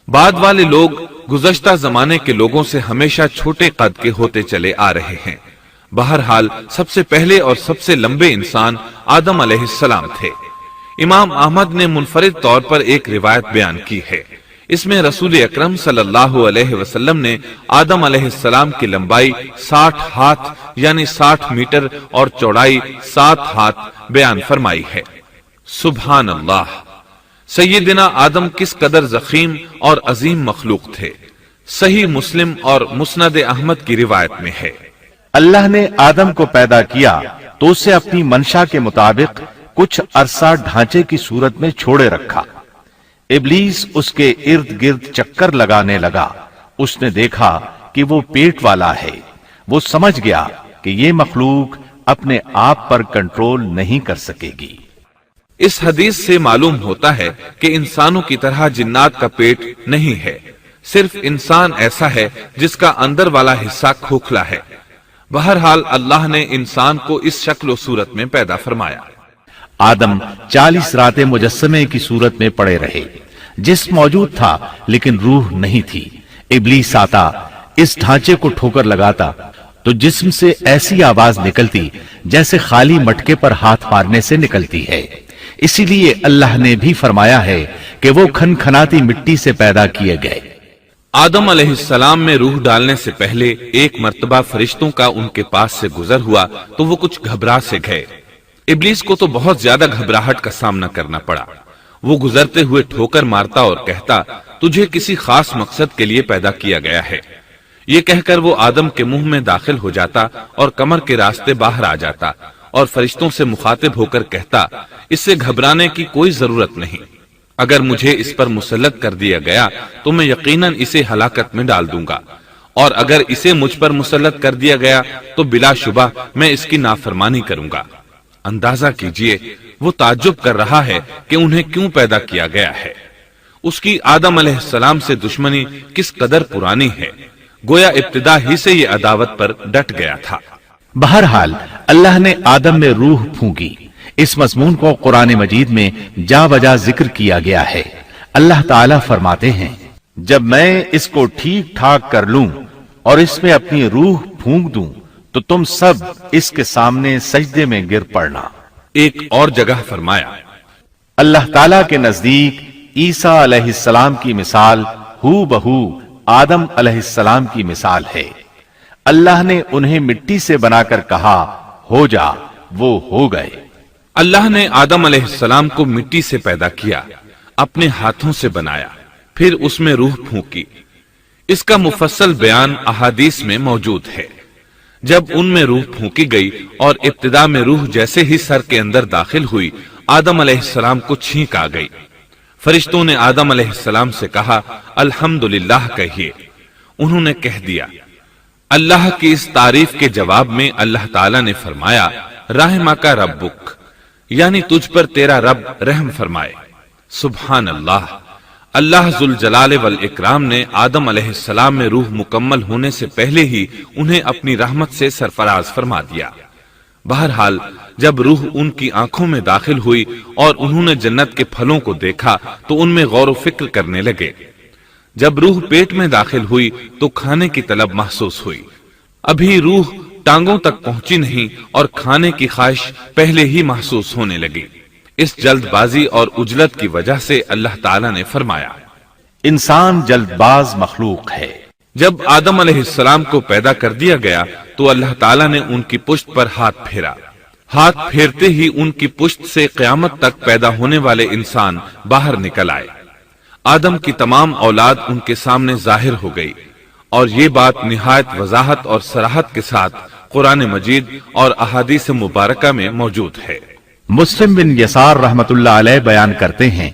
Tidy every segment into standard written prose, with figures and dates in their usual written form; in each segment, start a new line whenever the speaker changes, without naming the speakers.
بعد والے لوگ گزشتہ زمانے کے لوگوں سے ہمیشہ چھوٹے قد کے ہوتے چلے آ رہے ہیں۔ بہرحال سب سے پہلے اور سب سے لمبے انسان آدم علیہ السلام تھے۔ امام احمد نے منفرد طور پر ایک روایت بیان کی ہے۔ اس میں رسول اکرم صلی اللہ علیہ وسلم نے آدم علیہ السلام کی لمبائی 60 ہاتھ یعنی 60 میٹر اور چوڑائی 7 ہاتھ بیان فرمائی ہے۔ سبحان اللہ! سیدنا آدم کس قدر ضخیم اور عظیم مخلوق تھے۔ صحیح مسلم اور مسند احمد کی روایت میں ہے،
اللہ نے آدم کو پیدا کیا تو اسے اپنی منشا کے مطابق کچھ عرصہ ڈھانچے کی صورت میں چھوڑے رکھا۔ ابلیس اس کے ارد گرد چکر لگانے لگا۔ اس نے دیکھا کہ وہ پیٹ والا ہے۔ وہ سمجھ گیا کہ یہ مخلوق اپنے آپ پر کنٹرول نہیں کر سکے گی۔
اس حدیث سے معلوم ہوتا ہے کہ انسانوں کی طرح جنات کا پیٹ نہیں ہے، صرف انسان ایسا ہے جس کا اندر والا حصہ کھوکھلا ہے۔ بہرحال اللہ نے انسان کو اس شکل و صورت میں پیدا فرمایا۔
آدم 40 راتیں مجسمے کی صورت میں پڑے رہے۔ جسم موجود تھا لیکن روح نہیں تھی۔ ابلیس آتا، اس ڈھانچے کو ٹھوکر لگاتا تو جسم سے ایسی آواز نکلتی جیسے خالی مٹکے پر ہاتھ مارنے سے نکلتی ہے۔ اسی لیے اللہ نے بھی فرمایا ہے کہ وہ کھنکھناتی مٹی سے پیدا کیے گئے۔
آدم علیہ السلام میں روح ڈالنے سے پہلے ایک مرتبہ فرشتوں کا ان کے پاس سے گزر ہوا تو وہ کچھ گھبرا سے گئے۔ ابلیس کو تو بہت زیادہ گھبراہٹ کا سامنا کرنا پڑا۔ وہ گزرتے ہوئے ٹھوکر مارتا اور کہتا، تجھے کسی خاص مقصد کے لیے پیدا کیا گیا ہے۔ یہ کہہ کر وہ آدم کے منہ میں داخل ہو جاتا اور کمر کے راستے باہر آ جاتا اور فرشتوں سے مخاطب ہو کر کہتا، اس سے گھبرانے کی کوئی ضرورت نہیں۔ اگر مجھے اس پر مسلط کر دیا گیا تو میں یقیناً اسے ہلاکت میں ڈال دوں گا، اور اگر اسے مجھ پر مسلط کر دیا گیا تو بلا شبہ میں اس کی نافرمانی کروں گا۔ اندازہ کیجئے وہ تعجب کر رہا ہے کہ انہیں کیوں پیدا کیا گیا ہے۔ اس کی آدم علیہ السلام سے دشمنی کس قدر پرانی ہے، گویا ابتدا ہی سے یہ عداوت پر ڈٹ گیا تھا۔
بہرحال اللہ نے آدم میں روح پھونکی۔ اس مضمون کو قرآن مجید میں جا بجا ذکر کیا گیا ہے۔ اللہ تعالیٰ فرماتے ہیں، جب میں اس کو ٹھیک ٹھاک کر لوں اور اس میں اپنی روح پھونک دوں تو تم سب اس کے سامنے سجدے میں گر پڑنا۔
ایک اور جگہ فرمایا،
اللہ تعالیٰ کے نزدیک عیسیٰ علیہ السلام کی مثال ہو بہو آدم علیہ السلام کی مثال ہے۔ اللہ نے انہیں مٹی سے بنا کر کہا، ہو جا، وہ ہو گئے۔
اللہ نے آدم علیہ السلام کو مٹی سے پیدا کیا، اپنے ہاتھوں سے بنایا، پھر اس میں روح پھونکی۔ اس کا مفصل بیان احادیث میں موجود ہے۔ جب ان میں روح پھونکی گئی اور ابتدا میں روح جیسے ہی سر کے اندر داخل ہوئی، آدم علیہ السلام کو چھینک آ گئی۔ فرشتوں نے آدم علیہ السلام سے کہا، الحمدللہ کہیے۔ انہوں نے کہہ دیا۔ اللہ کی اس تعریف کے جواب میں اللہ تعالیٰ نے فرمایا، رحمک ربک، یعنی تجھ پر تیرا رب رحم فرمائے۔ سبحان اللہ! اللہ ذوالجلال والاکرام نے آدم علیہ السلام میں روح مکمل ہونے سے پہلے ہی انہیں اپنی رحمت سے سرفراز فرما دیا۔ بہرحال جب روح ان کی آنکھوں میں داخل ہوئی اور انہوں نے جنت کے پھلوں کو دیکھا تو ان میں غور و فکر کرنے لگے۔ جب روح پیٹ میں داخل ہوئی تو کھانے کی طلب محسوس ہوئی۔ ابھی روح ٹانگوں تک پہنچی نہیں اور کھانے کی خواہش پہلے ہی محسوس ہونے لگی۔ اس جلد بازی اور عجلت کی وجہ سے اللہ تعالیٰ نے فرمایا،
انسان جلد باز مخلوق ہے۔
جب آدم علیہ السلام کو پیدا کر دیا گیا تو اللہ تعالیٰ نے ان کی پشت پر ہاتھ پھیرا۔ ہاتھ پھیرتے ہی ان کی پشت سے قیامت تک پیدا ہونے والے انسان باہر نکل آئے۔ آدم کی تمام اولاد ان کے سامنے ظاہر ہو گئی، اور یہ بات نہایت وضاحت اور صراحت کے ساتھ قرآن مجید اور احادیث مبارکہ میں موجود ہے۔
مسلم بن یسار رحمت اللہ علیہ بیان کرتے ہیں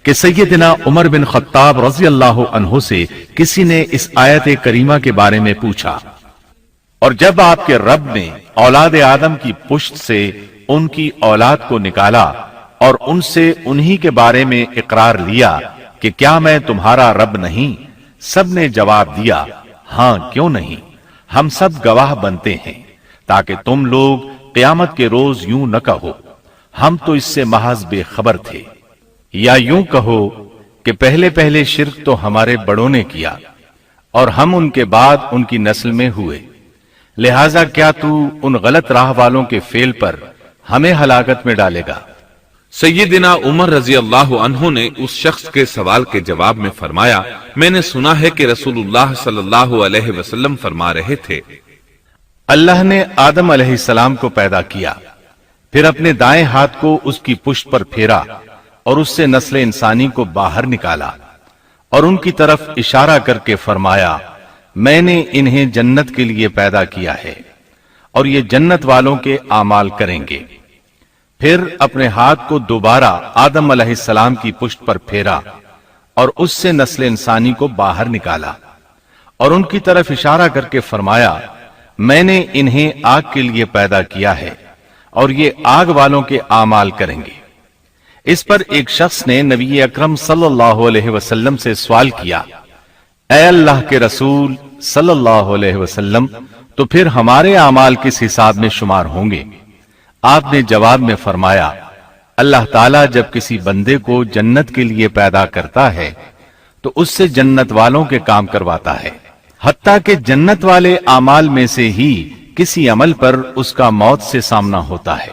کہ سیدنا عمر بن خطاب رضی اللہ عنہ سے کسی نے اس آیت کریمہ کے بارے میں پوچھا، اور جب آپ کے رب نے اولاد آدم کی پشت سے ان کی اولاد کو نکالا اور ان سے انہی کے بارے میں اقرار لیا کہ کیا میں تمہارا رب نہیں؟ سب نے جواب دیا، ہاں کیوں نہیں، ہم سب گواہ بنتے ہیں، تاکہ تم لوگ قیامت کے روز یوں نہ کہو ہم تو اس سے محض بے خبر تھے، یا یوں کہو کہ پہلے پہلے شرک تو ہمارے بڑوں نے کیا اور ہم ان کے بعد ان کی نسل میں ہوئے، لہذا کیا تو ان غلط راہ والوں کے فعل پر ہمیں ہلاکت میں ڈالے گا؟
سیدنا عمر رضی اللہ عنہ نے اس شخص کے سوال کے جواب میں فرمایا، میں نے سنا ہے کہ رسول اللہ صلی اللہ علیہ وسلم فرما رہے تھے،
اللہ نے آدم علیہ السلام کو پیدا کیا، پھر اپنے دائیں ہاتھ کو اس کی پشت پر پھیرا اور اس سے نسل انسانی کو باہر نکالا اور ان کی طرف اشارہ کر کے فرمایا، میں نے انہیں جنت کے لیے پیدا کیا ہے اور یہ جنت والوں کے اعمال کریں گے۔ پھر اپنے ہاتھ کو دوبارہ آدم علیہ السلام کی پشت پر پھیرا اور اس سے نسل انسانی کو باہر نکالا اور ان کی طرف اشارہ کر کے فرمایا، میں نے انہیں آگ کے لیے پیدا کیا ہے اور یہ آگ والوں کے اعمال کریں گے۔ اس پر ایک شخص نے نبی اکرم صلی اللہ علیہ وسلم سے سوال کیا، اے اللہ کے رسول صلی اللہ علیہ وسلم، تو پھر ہمارے اعمال کس حساب میں شمار ہوں گے؟ آپ نے جواب میں فرمایا، اللہ تعالیٰ جب کسی بندے کو جنت کے لیے پیدا کرتا ہے تو اس سے جنت والوں کے کام کرواتا ہے، حتیٰ کہ جنت والے اعمال میں سے ہی کسی عمل پر اس کا موت سے سامنا ہوتا ہے،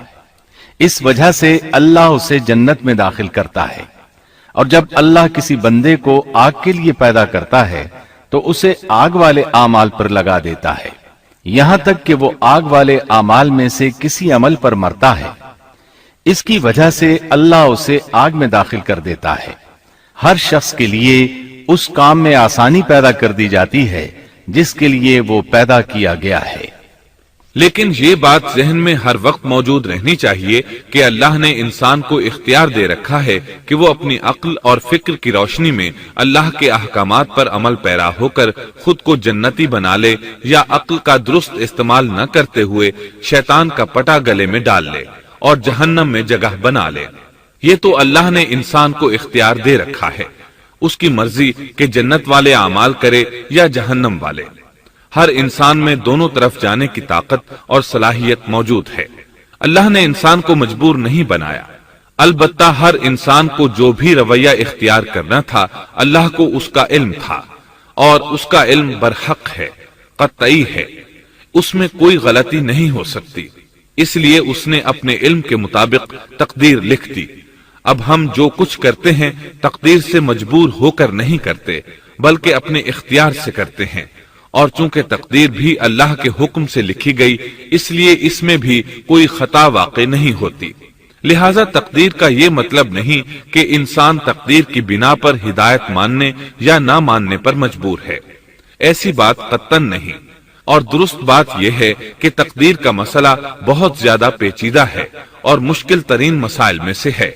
اس وجہ سے اللہ اسے جنت میں داخل کرتا ہے، اور جب اللہ کسی بندے کو آگ کے لیے پیدا کرتا ہے تو اسے آگ والے اعمال پر لگا دیتا ہے، یہاں تک کہ وہ آگ والے اعمال میں سے کسی عمل پر مرتا ہے، اس کی وجہ سے اللہ اسے آگ میں داخل کر دیتا ہے۔ ہر شخص کے لیے اس کام میں آسانی پیدا کر دی جاتی ہے جس کے لیے وہ پیدا کیا گیا ہے۔
لیکن یہ بات ذہن میں ہر وقت موجود رہنی چاہیے کہ اللہ نے انسان کو اختیار دے رکھا ہے کہ وہ اپنی عقل اور فکر کی روشنی میں اللہ کے احکامات پر عمل پیرا ہو کر خود کو جنتی بنا لے یا عقل کا درست استعمال نہ کرتے ہوئے شیطان کا پٹا گلے میں ڈال لے اور جہنم میں جگہ بنا لے۔ یہ تو اللہ نے انسان کو اختیار دے رکھا ہے، اس کی مرضی کہ جنت والے اعمال کرے یا جہنم والے۔ ہر انسان میں دونوں طرف جانے کی طاقت اور صلاحیت موجود ہے۔ اللہ نے انسان کو مجبور نہیں بنایا، البتہ ہر انسان کو جو بھی رویہ اختیار کرنا تھا اللہ کو اس کا علم تھا، اور اس کا علم برحق ہے، قطعی ہے، اس میں کوئی غلطی نہیں ہو سکتی، اس لیے اس نے اپنے علم کے مطابق تقدیر لکھ دی۔ اب ہم جو کچھ کرتے ہیں تقدیر سے مجبور ہو کر نہیں کرتے بلکہ اپنے اختیار سے کرتے ہیں، اور چونکہ تقدیر بھی اللہ کے حکم سے لکھی گئی اس لیے اس میں بھی کوئی خطا واقع نہیں ہوتی۔ لہذا تقدیر کا یہ مطلب نہیں کہ انسان تقدیر کی بنا پر ہدایت ماننے یا نہ ماننے پر مجبور ہے، ایسی بات قطعاً نہیں۔ اور درست بات یہ ہے کہ تقدیر کا مسئلہ بہت زیادہ پیچیدہ ہے اور مشکل ترین مسائل میں سے ہے،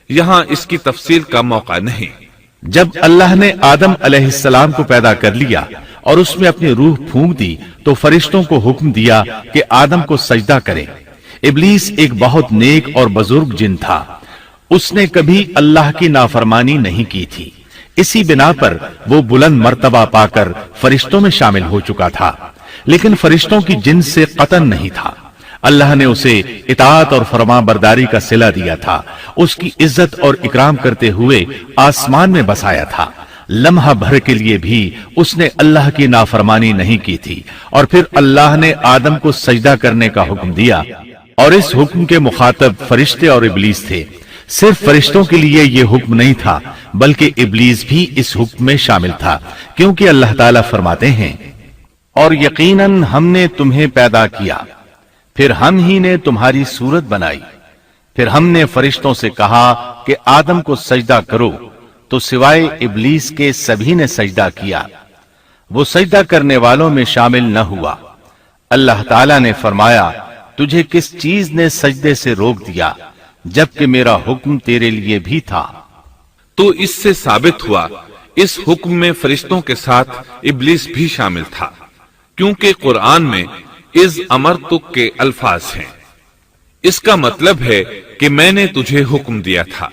یہاں اس کی تفصیل کا موقع نہیں۔
جب اللہ نے آدم علیہ السلام کو پیدا کر لیا اور اس میں اپنی روح پھونک دی تو فرشتوں کو حکم دیا کہ آدم کو سجدہ کرے۔ ابلیس ایک بہت نیک اور بزرگ جن تھا، اس نے کبھی اللہ کی نافرمانی نہیں کی تھی، اسی بنا پر وہ بلند مرتبہ پا کر فرشتوں میں شامل ہو چکا تھا، لیکن فرشتوں کی جنس سے قطن نہیں تھا۔ اللہ نے اسے اطاعت اور فرما برداری کا صلہ دیا تھا، اس کی عزت اور اکرام کرتے ہوئے آسمان میں بسایا تھا، لمحہ بھر کے لیے بھی اس نے اللہ کی نافرمانی نہیں کی تھی، اور پھر اللہ نے آدم کو سجدہ کرنے کا حکم دیا، اور اس حکم کے مخاطب فرشتے اور ابلیس تھے۔ صرف فرشتوں کے لیے یہ حکم نہیں تھا بلکہ ابلیس بھی اس حکم میں شامل تھا، کیونکہ اللہ تعالیٰ فرماتے ہیں، اور یقیناً ہم نے تمہیں پیدا کیا، پھر ہم ہی نے تمہاری صورت بنائی، پھر ہم نے فرشتوں سے کہا کہ آدم کو سجدہ کرو، تو سوائے ابلیس کے سبھی نے سجدہ کیا، وہ سجدہ کرنے والوں میں شامل نہ ہوا۔ اللہ تعالیٰ نے فرمایا، تجھے کس چیز نے سجدے سے روک دیا جبکہ میرا حکم تیرے لیے بھی تھا؟
تو اس سے ثابت ہوا اس حکم میں فرشتوں کے ساتھ ابلیس بھی شامل تھا، کیونکہ قرآن میں اذ امرتک کے الفاظ ہیں۔ اس کا مطلب ہے کہ میں نے تجھے حکم دیا تھا،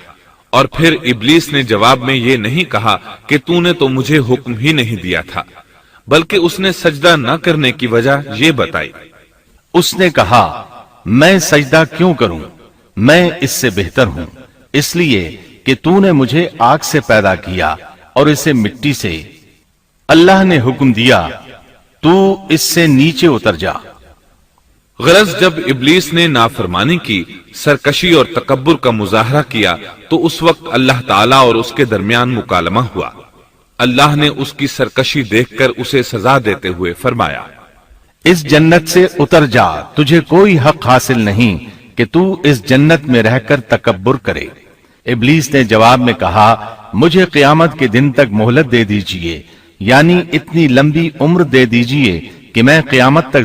اور پھر ابلیس نے جواب میں یہ نہیں کہا کہ تو نے تو مجھے حکم ہی نہیں دیا تھا، بلکہ اس نے سجدہ نہ کرنے کی وجہ یہ بتائی۔
اس نے کہا، میں سجدہ کیوں کروں، میں اس سے بہتر ہوں، اس لیے کہ تو نے مجھے آگ سے پیدا کیا اور اسے مٹی سے، اللہ نے حکم دیا تو اس سے نیچے اتر جا۔
غرض جب ابلیس نے نافرمانی کی، سرکشی اور تکبر کا مظاہرہ کیا تو اس وقت اللہ تعالیٰ اور اس کے درمیان مکالمہ ہوا۔ اللہ نے اس کی سرکشی دیکھ کر اسے سزا دیتے ہوئے فرمایا،
اس جنت سے اتر جا، تجھے کوئی حق حاصل نہیں کہ تو اس جنت میں رہ کر تکبر کرے۔ ابلیس نے جواب میں کہا، مجھے قیامت کے دن تک مہلت دے دیجئے، یعنی اتنی لمبی عمر دے دیجئے کہ میں قیامت تک